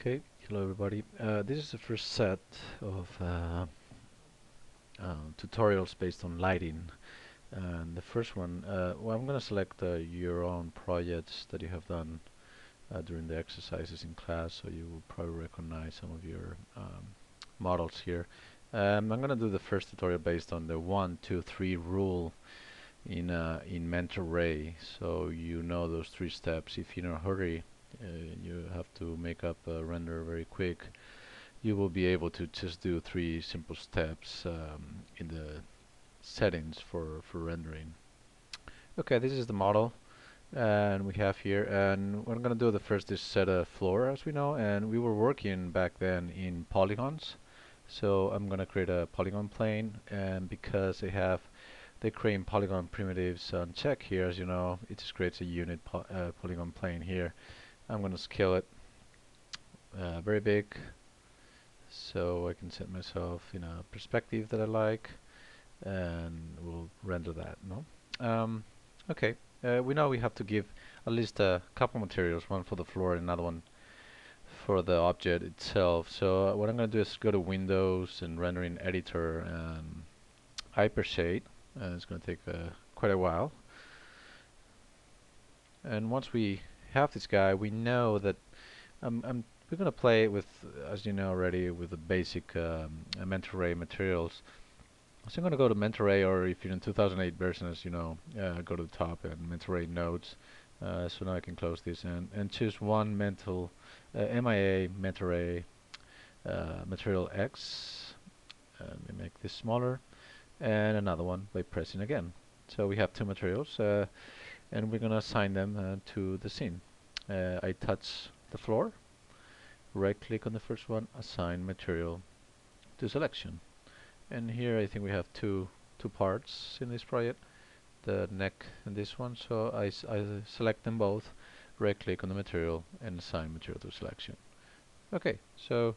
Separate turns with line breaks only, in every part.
Okay, hello everybody. This is the first set of tutorials based on lighting. And the first one, well, I'm going to select your own projects that you have done during the exercises in class, so you will probably recognize some of your models here. I'm going to do the first tutorial based on the 1, 2, 3 rule in Mentor Ray, so you know those 3 steps. If you're in a hurry, you have to make up a render very quick. You will be able to just do 3 simple steps in the settings for rendering. Okay, this is the model, and we have here, and what I'm going to do the first is set a floor, as we know, and we were working back then in polygons. So I'm going to create a polygon plane, and because they create polygon primitives on check here, as you know, it just creates a unit polygon plane here. I'm going to scale it very big, so I can set myself in a perspective that I like, and we'll render that. Okay, we know we have to give at least a couple materials, one for the floor and another one for the object itself. So what I'm going to do is go to Windows and Rendering Editor and Hypershade, and it's going to take quite a while. And once we have this guy, we know that we're going to play with, as you know already, with the basic Mentor Ray materials. So I'm going to go to Mentor Ray, or if you're in 2008 version, as you know, go to the top and Mentor Ray nodes. So now I can close this and choose one MIA Mentor Ray material X. Let me make this smaller, and another one by pressing again. So we have 2 materials, and we're going to assign them to the scene. I touch the floor, right click on the first one, assign material to selection. And here I think we have two parts in this project, the neck and this one. So I select them both, right click on the material and assign material to selection. Okay, so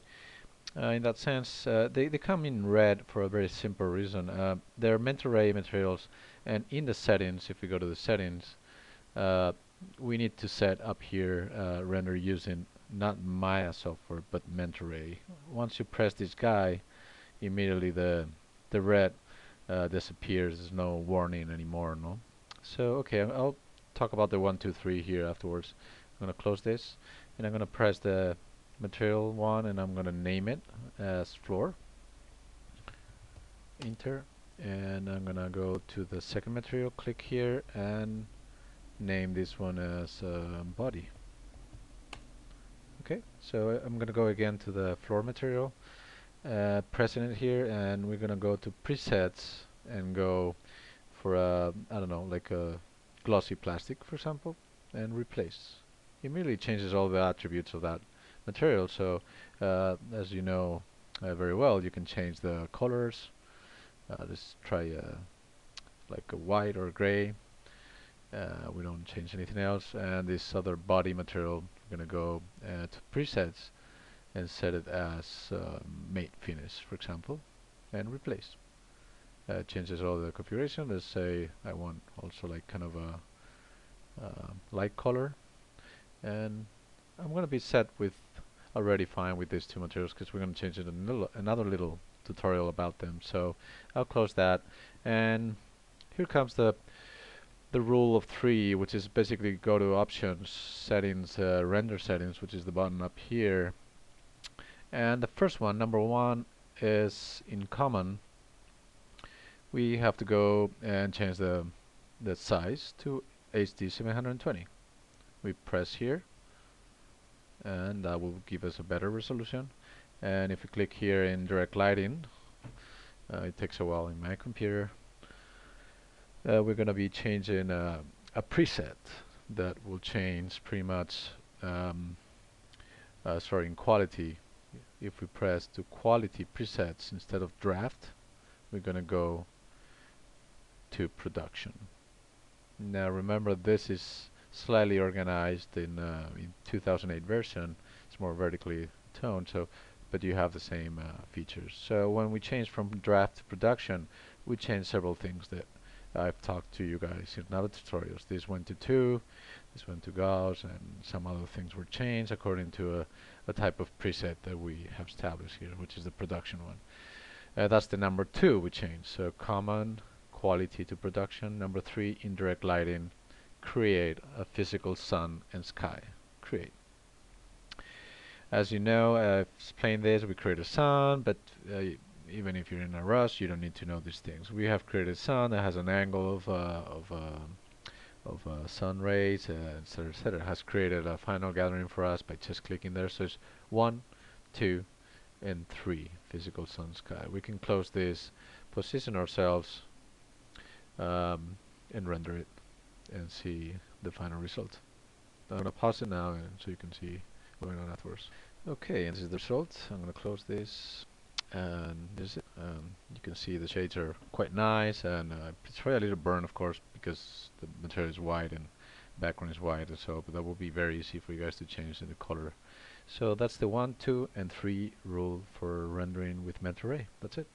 in that sense they come in red for a very simple reason. They're Mentor Ray materials, and in the settings, if we go to the settings, we need to set up here render using not Maya software but Mentor Ray. Once you press this guy, immediately the red disappears. There's no warning anymore. So okay, I'll talk about the 1, 2, 3 here afterwards. I'm going to close this, and I'm going to press the material one, and I'm going to name it as floor. Enter, and I'm going to go to the second material, click here, and name this one as body. Okay, so I'm going to go again to the floor material, pressing it here, and we're going to go to presets and go for I don't know, like a glossy plastic, for example, and replace. Immediately changes all the attributes of that material. So as you know very well, you can change the colors. Let's try like a white or gray. We don't change anything else. And this other body material, we're going to go to presets and set it as matte finish, for example, and replace. Changes all the configuration. Let's say I want also like kind of a light color, and I'm going to be set with already fine with these 2 materials because we're going to change it in another little tutorial about them. So I'll close that, and here comes the rule of 3, which is basically go to options, settings, render settings, which is the button up here. And the first one, number 1, is in common. We have to go and change the size to HD 720. We press here, and that will give us a better resolution. And if we click here in Indirect Lighting, it takes a while in my computer. We're going to be changing a preset that will change pretty much in quality. If we press to quality presets instead of draft, we're going to go to production. Now remember, this is slightly organized in 2008 version. It's more vertically toned, so but you have the same features. So when we change from draft to production, we change several things that I've talked to you guys in other tutorials. This went to 2, this went to Gauss, and some other things were changed according to a type of preset that we have established here, which is the production one. That's the number 2 we changed. So common quality to production. Number 3, indirect lighting. Create a physical sun and sky. Create. As you know, I've explained this. We create a sun, but even if you're in a rush, you don't need to know these things. We have created a sun that has an angle of sun rays, etc., etc. It has created a final gathering for us by just clicking there. So it's 1, 2, and 3 physical sun sky. We can close this, position ourselves, and render it and see the final result. I'm going to pause it now so you can see what's going on afterwards. Okay, and this is the result. I'm going to close this, and this is it. You can see the shades are quite nice, and it's probably a little burn, of course, because the material is white and background is white, and so, but that will be very easy for you guys to change the color. So that's the 1, 2, and 3 rule for rendering with mental ray. That's it.